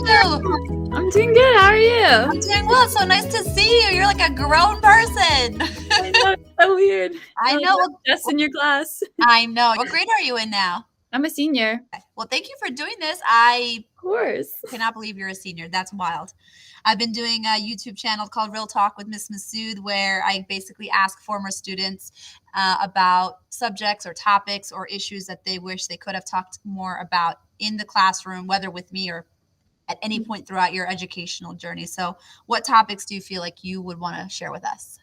you? I'm doing good. How are you? I'm doing well. It's so nice to see you. You're like a grown person. I know, it's so weird. I Like, know. I'm just in your class. I know. What grade are you in now? I'm a senior. Well, thank you for doing this. I Of course. cannot believe you're a senior. That's wild. I've been doing a YouTube channel called Real Talk with Miss Masood, where I basically ask former students about subjects or topics or issues that they wish they could have talked more about in the classroom, whether with me or at any point throughout your educational journey. So what topics do you feel like you would want to share with us?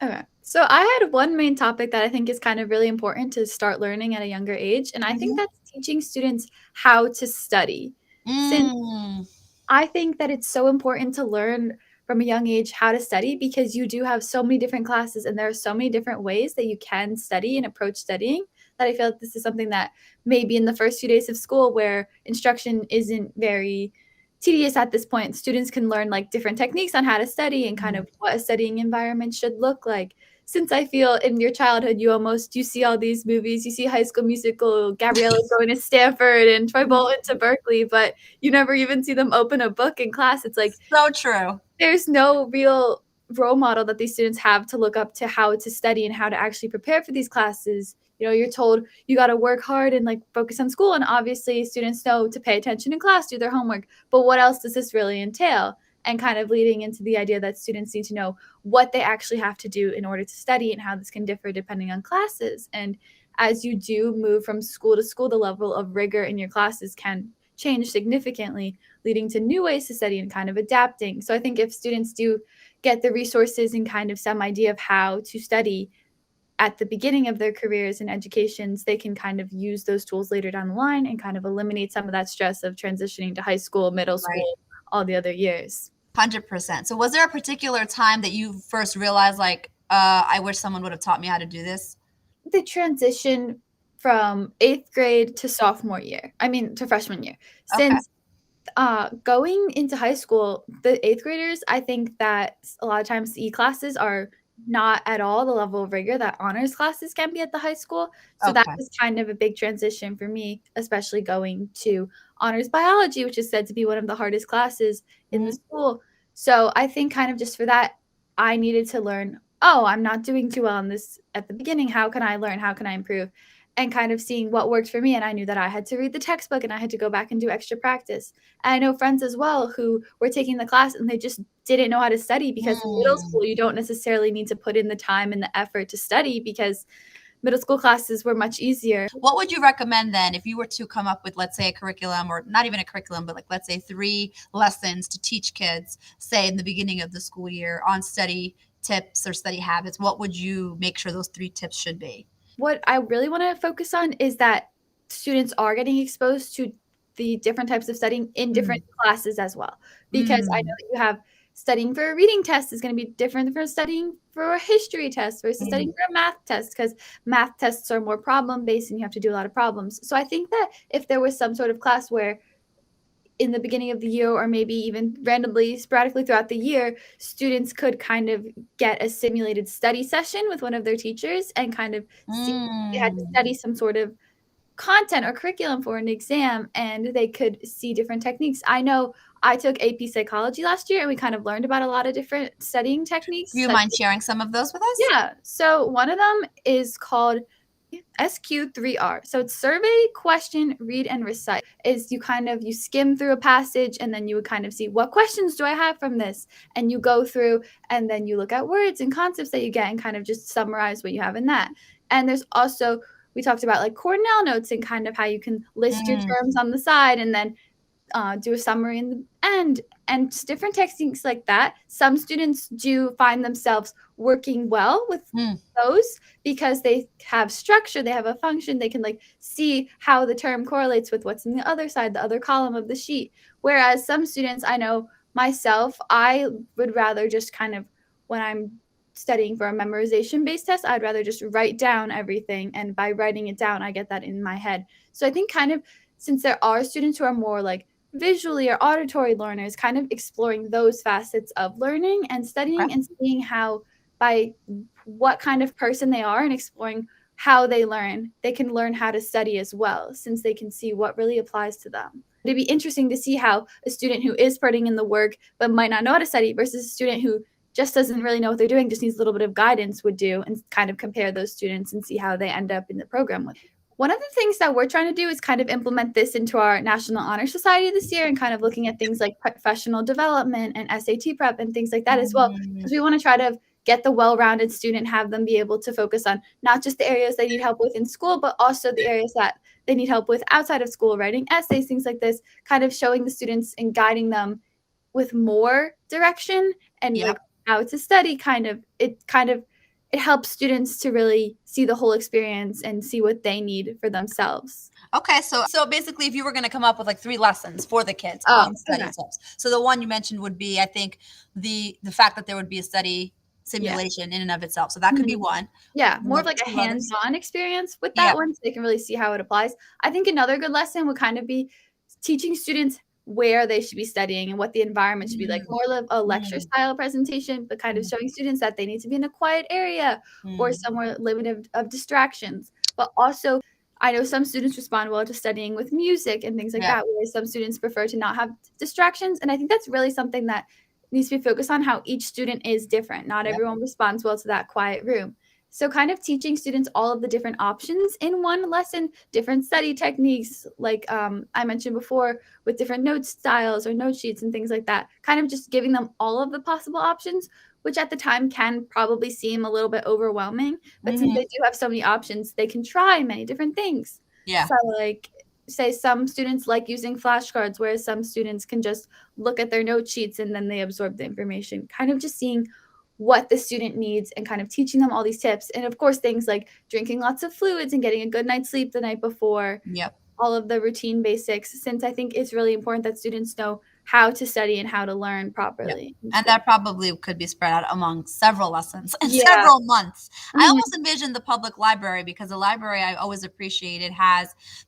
Okay. So I had one main topic that I think is kind of really important to start learning at a younger age, and I think that's teaching students how to study. Since I think that it's so important to learn from a young age how to study because you do have so many different classes and there are so many different ways that you can study and approach studying that I feel like this is something that maybe in the first few days of school where instruction isn't very tedious at this point, students can learn like different techniques on how to study and kind of what a studying environment should look like. Since I feel in your childhood you see all these movies, you see High School Musical, Gabriella going to Stanford and Troy Bolton to Berkeley, but you never even see them open a book in class. It's like so true. There's no real role model that these students have to look up to how to study and how to actually prepare for these classes. You know, you're told you got to work hard and like focus on school, and obviously students know to pay attention in class, do their homework, but what else does this really entail? And kind of leading into the idea that students need to know what they actually have to do in order to study and how this can differ depending on classes. And as you do move from school to school, the level of rigor in your classes can change significantly, leading to new ways to study and kind of adapting. So I think if students do get the resources and kind of some idea of how to study at the beginning of their careers and educations, they can kind of use those tools later down the line and kind of eliminate some of that stress of transitioning to high school, middle school, all the other years. 100%. So was there a particular time that you first realized like, I wish someone would have taught me how to do this? The transition from 8th grade to freshman year. Since going into high school, the 8th graders, I think that a lot of times the classes are not at all the level of rigor that honors classes can be at the high school. So that was kind of a big transition for me, especially going to honors biology, which is said to be one of the hardest classes in the school. So I think kind of just for that, I needed to learn, I'm not doing too well on this at the beginning. How can I learn? How can I improve? And kind of seeing what worked for me. And I knew that I had to read the textbook and I had to go back and do extra practice. And I know friends as well who were taking the class and they just didn't know how to study because in middle school, you don't necessarily need to put in the time and the effort to study because middle school classes were much easier. What would you recommend then if you were to come up with, let's say, a curriculum, or not even a curriculum, but like, let's say 3 lessons to teach kids, say in the beginning of the school year on study tips or study habits? What would you make sure those 3 tips should be? What I really want to focus on is that students are getting exposed to the different types of studying in different classes as well. Because I know that you have studying for a reading test is going to be different from studying for a history test versus studying for a math test, because math tests are more problem-based and you have to do a lot of problems. So I think that if there was some sort of class where in the beginning of the year or maybe even randomly, sporadically throughout the year, students could kind of get a simulated study session with one of their teachers and kind of see if they had to study some sort of content or curriculum for an exam, and they could see different techniques. I know I took AP psychology last year and we kind of learned about a lot of different studying techniques. Do you mind sharing some of those with us? Yeah. So one of them is called SQ3R. So it's survey, question, read, and recite. Is you skim through a passage and then you would kind of see what questions do I have from this? And you go through and then you look at words and concepts that you get and kind of just summarize what you have in that. And there's also, we talked about like Cornell Notes and kind of how you can list your terms on the side and then do a summary in the end, and different techniques like that. Some students do find themselves working well with those because they have structure, they have a function, they can like see how the term correlates with what's in the other side, the other column of the sheet. Whereas some students, I know myself, I would rather just kind of, when I'm studying for a memorization-based test, I'd rather just write down everything, and by writing it down, I get that in my head. So I think kind of, since there are students who are more like visually or auditory learners, kind of exploring those facets of learning and studying and seeing how, by what kind of person they are and exploring how they learn, they can learn how to study as well, since they can see what really applies to them. It'd be interesting to see how a student who is putting in the work but might not know how to study versus a student who just doesn't really know what they're doing, just needs a little bit of guidance would do, and kind of compare those students and see how they end up in the program with. One of the things that we're trying to do is kind of implement this into our National Honor Society this year and kind of looking at things like professional development and SAT prep and things like that as well, because we want to try to get the well-rounded student, have them be able to focus on not just the areas they need help with in school, but also the areas that they need help with outside of school, writing essays, things like this, kind of showing the students and guiding them with more direction and like how to study. It helps students to really see the whole experience and see what they need for themselves. Okay, so basically, if you were going to come up with like 3 lessons for the kids Oh, on study okay. tips, so the one you mentioned would be, I think, the fact that there would be a study Yeah. simulation in and of itself. So that could be Mhm. one. Yeah, And more then of like a 2 others. hands-on experience with Yeah. that one so they can really see how it applies. I think another good lesson would kind of be teaching students where they should be studying and what the environment should be like, Mm, more of a lecture mm, style presentation, but kind of mm, showing students that they need to be in a quiet area or mm. somewhere limited of distractions. But also, I know some students respond well to studying with music and things like Yeah. that, whereas some students prefer to not have distractions. And I think that's really something that needs to be focused on, how each student is different. Not Yep. everyone responds well to that quiet room. So, kind of teaching students all of the different options in one lesson, different study techniques, like I mentioned before, with different note styles or note sheets and things like that, kind of just giving them all of the possible options, which at the time can probably seem a little bit overwhelming. But since Mhm. they do have so many options, they can try many different things. Yeah. So, like, say some students like using flashcards, whereas some students can just look at their note sheets and then they absorb the information. Kind of just seeing what the student needs and kind of teaching them all these tips. And of course, things like drinking lots of fluids and getting a good night's sleep the night before, Yep. all of the routine basics, since I think it's really important that students know how to study and how to learn Yep. properly in And school. that probably could be spread out among several lessons and Yeah. several months. I Mhm. almost envision the public library, because the library, I always appreciated,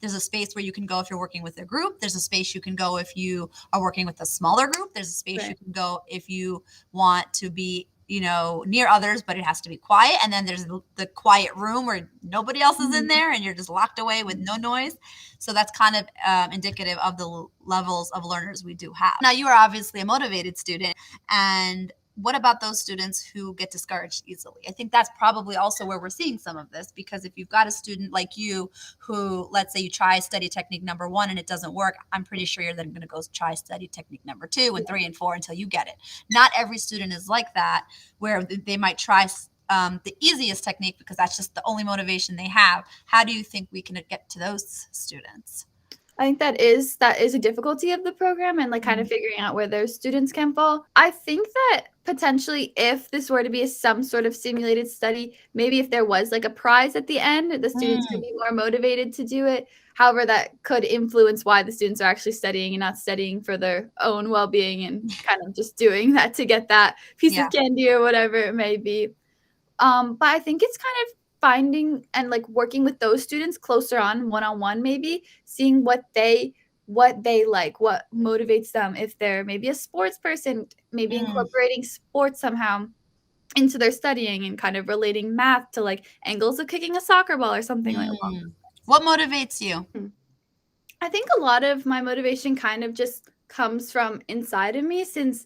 there's a space where you can go if you're working with a group. There's a space you can go if you are working with a smaller group. There's a space you Right. can go if you want to be, near others, but it has to be quiet. And then there's the quiet room where nobody else is in Mhm. there and you're just locked away with no noise. So that's kind of indicative of the levels of learners we do have. Now, you are obviously a motivated student. And what about those students who get discouraged easily? I think that's probably also where we're seeing some of this, because if you've got a student like you who, let's say you try study technique number 1 and it doesn't work, I'm pretty sure you're then going to go try study technique number 2 and 3 and 4 until you get it. Not every student is like that, where they might try the easiest technique because that's just the only motivation they have. How do you think we can get to those students? I think that is a difficulty of the program and like kind of Mm. figuring out where those students can fall. I think that potentially if this were to be some sort of simulated study, maybe if there was like a prize at the end, the students could Mm. be more motivated to do it. However, that could influence why the students are actually studying and not studying for their own well-being and kind of just doing that to get that piece Yeah. of candy or whatever it may be. But I think it's kind of finding and like working with those students closer on one maybe, seeing what they like, what motivates them. If they're maybe a sports person, maybe Mm. incorporating sports somehow into their studying and kind of relating math to like angles of kicking a soccer ball or something like along Mm. What motivates you? those lines. I think a lot of my motivation kind of just comes from inside of me since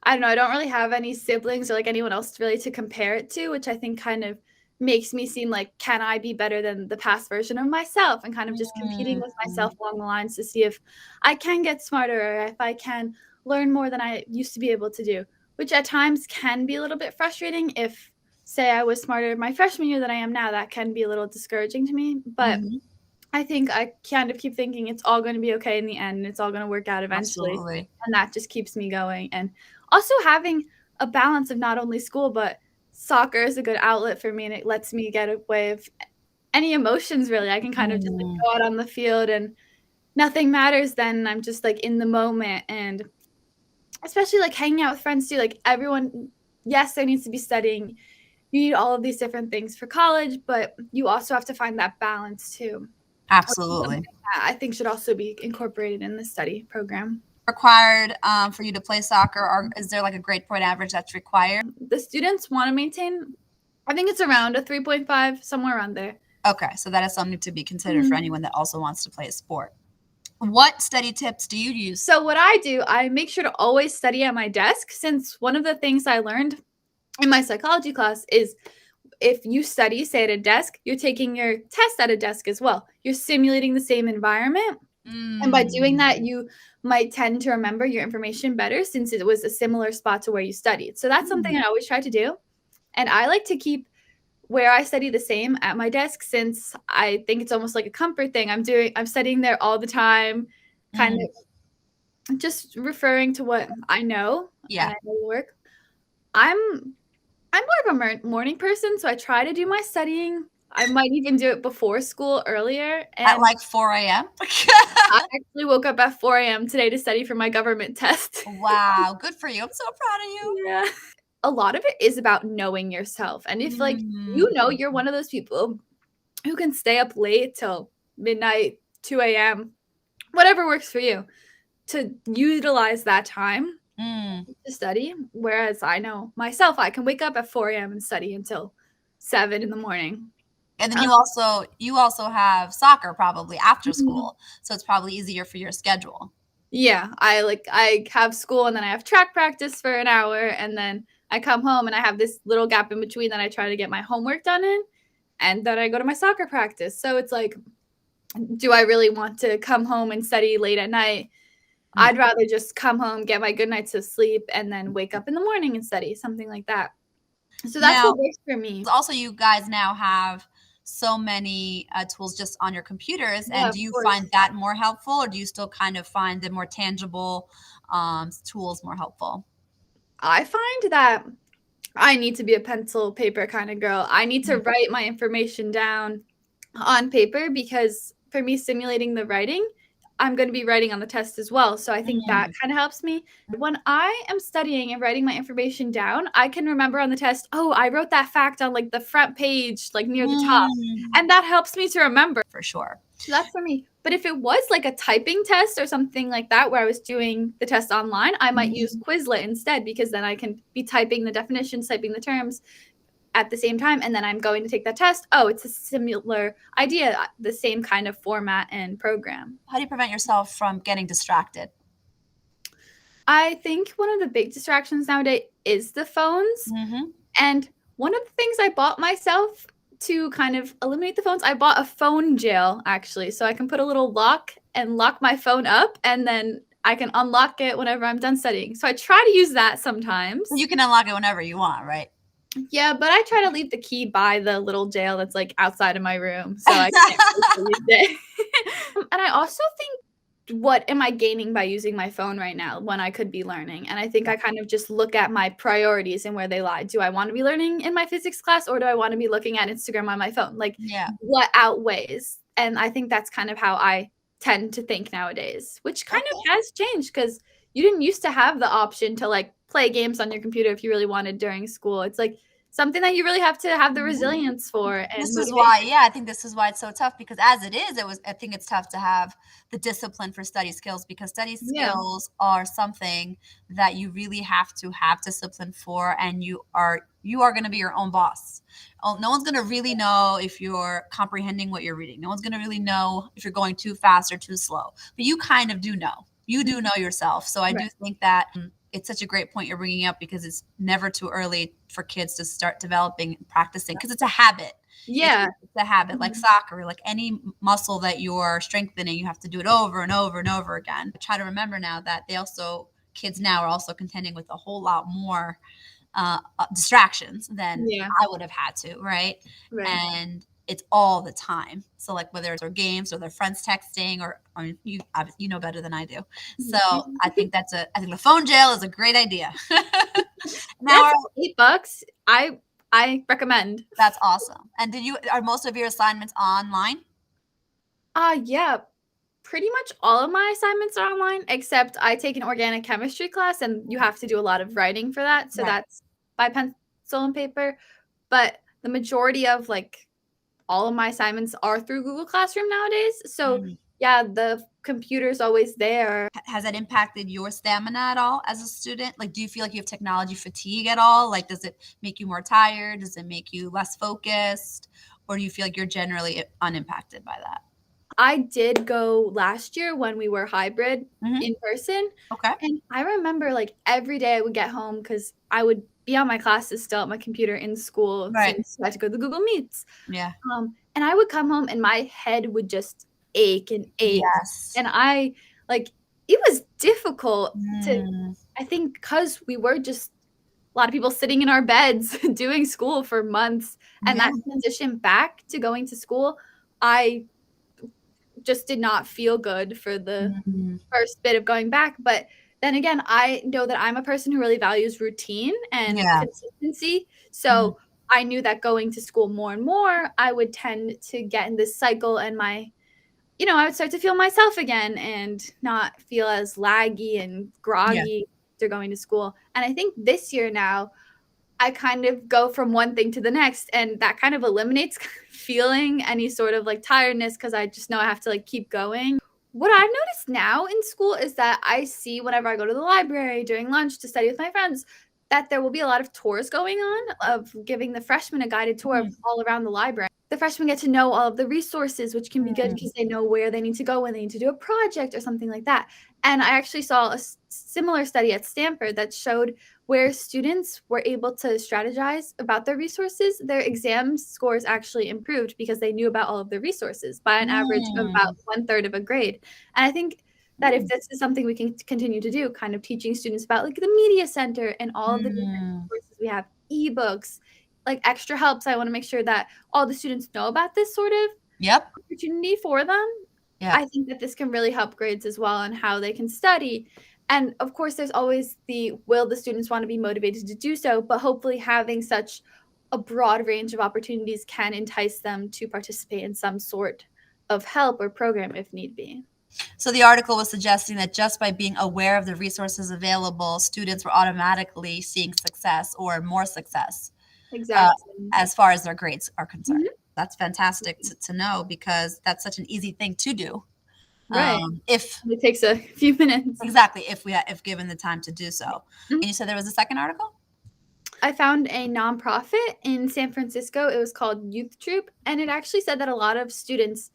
I don't know, I don't really have any siblings or like anyone else really to compare it to, which I think kind of makes me seem like, can I be better than the past version of myself? And kind of just competing with myself Mm. along the lines to see if I can get smarter or if I can learn more than I used to be able to do, which at times can be a little bit frustrating. If, say, I was smarter my freshman year than I am now, that can be a little discouraging to me. But Mhm. I think I kind of keep thinking it's all going to be okay in the end and it's all going to work out eventually. Absolutely. And that just keeps me going. And also having a balance of not only school, but soccer is a good outlet for me and it lets me get away of any emotions really. I can kind of just like Mm. go out on the field and nothing matters then. I'm just like in the moment and especially like hanging out with friends too. Like everyone, yes, there needs to be studying. You need all of these different things for college, but you also have to find that balance too. Something Absolutely. that I think should also be incorporated in the study program. Required for you to play soccer, or is there like a grade point average that's required? The students want to maintain, I think it's around a 3.5, somewhere around there. Okay, so that is something to be considered for Mhm. anyone that also wants to play a sport. What study tips do you use? So what I do, I make sure to always study at my desk, since one of the things I learned in my psychology class is if you study, say, at a desk, you're taking your test at a desk as well. You're simulating the same environment. And by doing that, you might tend to remember your information better since it was a similar spot to where you studied. So that's something I always try to do. And I like to keep where I study the same at my desk, since I think it's almost like a comfort thing. I'm studying there all the time, kind of just referring to what I know. Yeah. And I know the work. I'm more of a morning person, so I try to do my studying. I might even do it before school earlier. At And like 4 a.m.? I actually woke up at 4 a.m. today to study for my government test. Wow, good for you. I'm so proud of you. Yeah. A lot of it is about knowing yourself. And if like you're one of those people who can stay up late till midnight, 2 a.m., whatever works for you, to utilize that time to study. Whereas I know myself, I can wake up at 4 a.m. and study until 7 in the morning. And then you also have soccer probably after Mhm. school, so it's probably easier for your schedule. Yeah, I have school and then I have track practice for an hour, and then I come home and I have this little gap in between that I try to get my homework done in, and then I go to my soccer practice. So it's like, do I really want to come home and study late at night? I'd rather just come home, get my good nights of sleep, and then wake up in the morning and study, something like that. So that's Now, what works for me. also you guys now have so many tools just on your computers, Yeah, and of do you course. find that more helpful, or do you still kind of find the more tangible tools more helpful? I find that I need to be a pencil paper kind of girl. I need to write my information down on paper, because for me, simulating the writing, I'm going to be writing on the test as well. So I think that kind of helps me. When I am studying and writing my information down, I can remember on the test, oh, I wrote that fact on like the front page, like near the top. And that helps me to remember. For sure. So that's for me. But if it was like a typing test or something like that where I was doing the test online, I might use Quizlet instead, because then I can be typing the definitions, typing the terms at the same time, and then I'm going to take that test. Oh, it's a similar idea, the same kind of format and program. How do you prevent yourself from getting distracted? I think one of the big distractions nowadays is the phones. And one of the things I bought myself to kind of eliminate the phones, I bought a phone jail actually. So I can put a little lock and lock my phone up, and then I can unlock it whenever I'm done studying. So I try to use that sometimes. You can unlock it whenever you want, right? Yeah, but I try to leave the key by the little jail that's like outside of my room, so I can't use it. And I also think, what am I gaining by using my phone right now when I could be learning? And I think I kind of just look at my priorities and where they lie. Do I want to be learning in my physics class, or do I want to be looking at Instagram on my phone? Like, what outweighs? And I think that's kind of how I tend to think nowadays, which kind of has changed, because you didn't used to have the option to like play games on your computer if you really wanted during school. It's like something that you really have to have the resilience for. And this is why, I think this is why it's so tough, because as it is, I think it's tough to have the discipline for study skills, because study skills are something that you really have to have discipline for, and you are going to be your own boss. No one's going to really know if you're comprehending what you're reading. No one's going to really know if you're going too fast or too slow, but you kind of do know. You do know yourself. So I do think that it's such a great point you're bringing up, because it's never too early for kids to start developing and practicing, because it's a habit. Yeah. It's a habit, like soccer, like any muscle that you're strengthening, you have to do it over and over and over again. I try to remember now that kids now are also contending with a whole lot more distractions than I would have had to, right? And it's all the time. So like whether it's their games or their friends texting, or you know better than I do. So I think I think the phone jail is a great idea. Now $8. I recommend. That's awesome. And are most of your assignments online? Yeah. Pretty much all of my assignments are online, except I take an organic chemistry class, and you have to do a lot of writing for that. So that's by pencil and paper. But the majority of like all of my assignments are through Google Classroom nowadays. So yeah, the computer's always there. Has that impacted your stamina at all as a student? Like, do you feel like you have technology fatigue at all? Like, does it make you more tired? Does it make you less focused? Or do you feel like you're generally unimpacted by that? I did go last year when we were hybrid Hmm. in person, Okay. and I remember, like, every day I would get home because I would be on my classes still at my computer in school Right. since I had to go to Google Meets, Yeah. and I would come home and my head would just ache and ache, Yes. and it was difficult to Mm. I think because we were just a lot of people sitting in our beds doing school for months, and Yeah. that transition back to going to school, I just did not feel good for the Mm. first bit of going back, but then again, I know that I'm a person who really values routine and Yeah. consistency, Mhm. so I knew that going to school more and more, I would tend to get in this cycle and I would start to feel myself again and not feel as laggy and Yeah. groggy after going to school, and I think this year now, I kind of go from one thing to the next, and that kind of eliminates feeling any sort of, like, tiredness because I just know I have to, like, keep going. What I've noticed now in school is that I see whenever I go to the library during lunch to study with my friends, that there will be a lot of tours going on of giving the freshmen a guided tour of Mm. all around the library. The freshmen get to know all of the resources, which can be good Mm. because they know where they need to go when they need to do a project or something like that, and I actually saw a similar study at Stanford that showed where students were able to strategize about their resources, their exam scores actually improved because they knew about all of the resources by an average of about Mm. one third of a grade. And I think that if Mm. this is something we can continue to do, kind of teaching students about like the media center and all of the different Mm. resources we have, ebooks, like extra helps. I want to make sure that all the students know about this sort of Yep. opportunity for them. Yep. I think that this can really help grades as well and how they can study. And of course, there's always the will the students want to be motivated to do so, but hopefully having such a broad range of opportunities can entice them to participate in some sort of help or program if need be. So the article was suggesting that just by being aware of the resources available, students were automatically seeing success or more success uh, Exactly. as far as their grades are concerned. Mhm. That's fantastic to know because that's such an easy thing to do. Right. If It takes a few minutes. exactly if given the time to do so. Mhm. And you said there was a second article. I found a nonprofit in San Francisco. It was called Youth Troop, and it actually said that a lot of students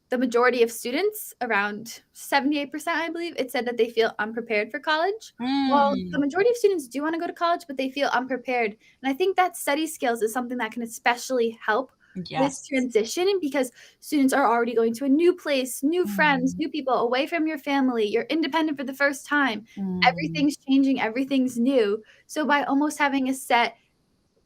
the majority of students, around 78%, I believe, it said that they feel unprepared for college. Well, the Mm. majority of students do want to go to college, but they feel unprepared. And I think that study skills is something that can especially help this Yes. transition because students are already going to a new place, new friends, Mm. new people, away from your family. You're independent for the first time. Mm. Everything's changing, everything's new. So by almost having a set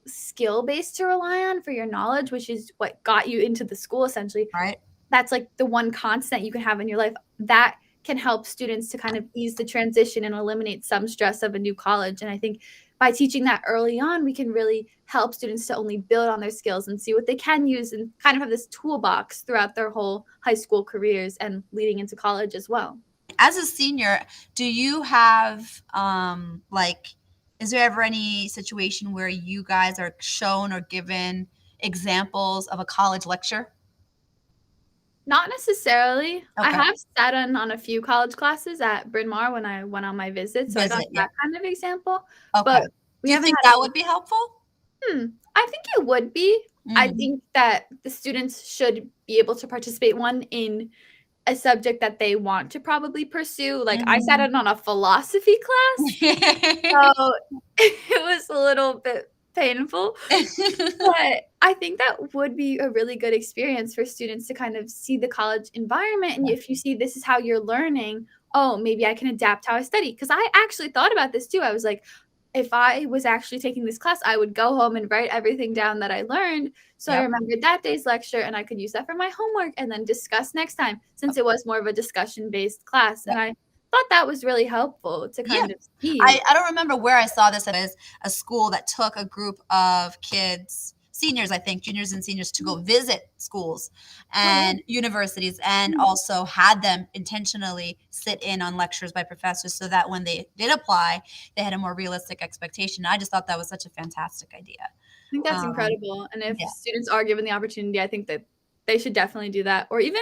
skill base to rely on for your knowledge, which is what got you into the school essentially, Right. that's like the one constant you can have in your life that can help students to kind of ease the transition and eliminate some stress of a new college. And I think by teaching that early on, we can really help students to only build on their skills and see what they can use and kind of have this toolbox throughout their whole high school careers and leading into college as well. As a senior, do you have like is there ever any situation where you guys are shown or given examples of a college lecture? Not necessarily. I Okay. have sat in on a few college classes at Bryn Mawr when I went on my visit, so I got Visit, yeah. that kind of example, Okay. but we Do you haven't think had that any. would be helpful? I think it would be. I Mm. think that the students should be able to participate, one, in a subject that they want to probably pursue. Like, I sat Mhm. in on a philosophy class, so it was a little bit painful, but I think that would be a really good experience for students to kind of see the college environment, and if you see this is how you're learning, "Oh, maybe I can adapt how I study." Because I actually thought about this too. I was like, if I was actually taking this class, I would go home and write everything down that I learned, so I Yep. remembered that day's lecture, and I could use that for my homework and then discuss next time, since it was more of a discussion-based class, and Yep. I thought that was really helpful to Yeah. kind of see. I don't remember where I saw this as a school that took a group of kids, seniors, I think, juniors and seniors, to go visit schools Oh, wow. and universities and Mm. also had them intentionally sit in on lectures by professors so that when they did apply, they had a more realistic expectation. I just thought that was such a fantastic idea. I think that's Um, incredible, and if yeah. students are given the opportunity, I think that they should definitely do that, or even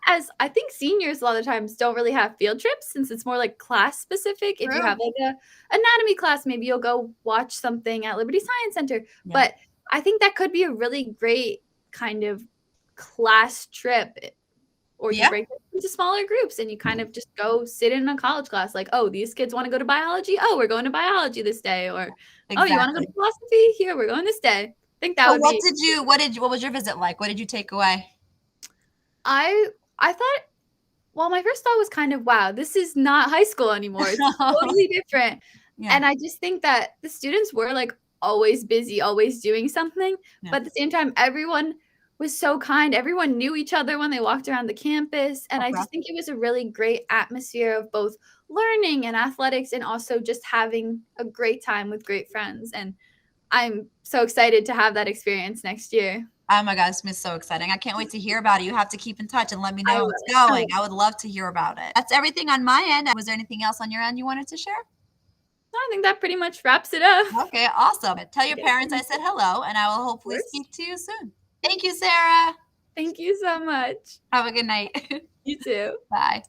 as I think seniors a lot of times don't really have field trips since it's more, like, class specific. If you True. have, like, a anatomy class, maybe you'll go watch something at Liberty Science Center, Yeah. but I think that could be a really great kind of class trip or you Yeah, break it into smaller groups and you kind of just go sit in a college class like, oh, these kids want to go to biology. Oh, we're going to biology this day. Or, oh, you want to go exactly. to philosophy? Here, we're going this day. I think that So would be what was your visit like? What did you take away? I thought, well, my first thought was kind of, wow, this is not high school anymore. It's totally different. Yeah, And I just think that the students were like always busy, always doing something. yeah. But at the same time, everyone was so kind. Everyone knew each other when they walked around the campus. And I Okay. just think it was a really great atmosphere of both learning and athletics and also just having a great time with great friends. And I'm so excited to have that experience next year. Oh my gosh, it's so exciting. I can't wait to hear about it. You have to keep in touch and let me know I how will. it's going. I would love to hear about it. That's everything on my end. Was there anything else on your end you wanted to share? I think that pretty much wraps it up. Okay, awesome. Tell your Yes, parents I of said hello, and I will hopefully course. speak to you soon. Thank you, Sarah. Thank you so much. Have a good night. You too. Bye.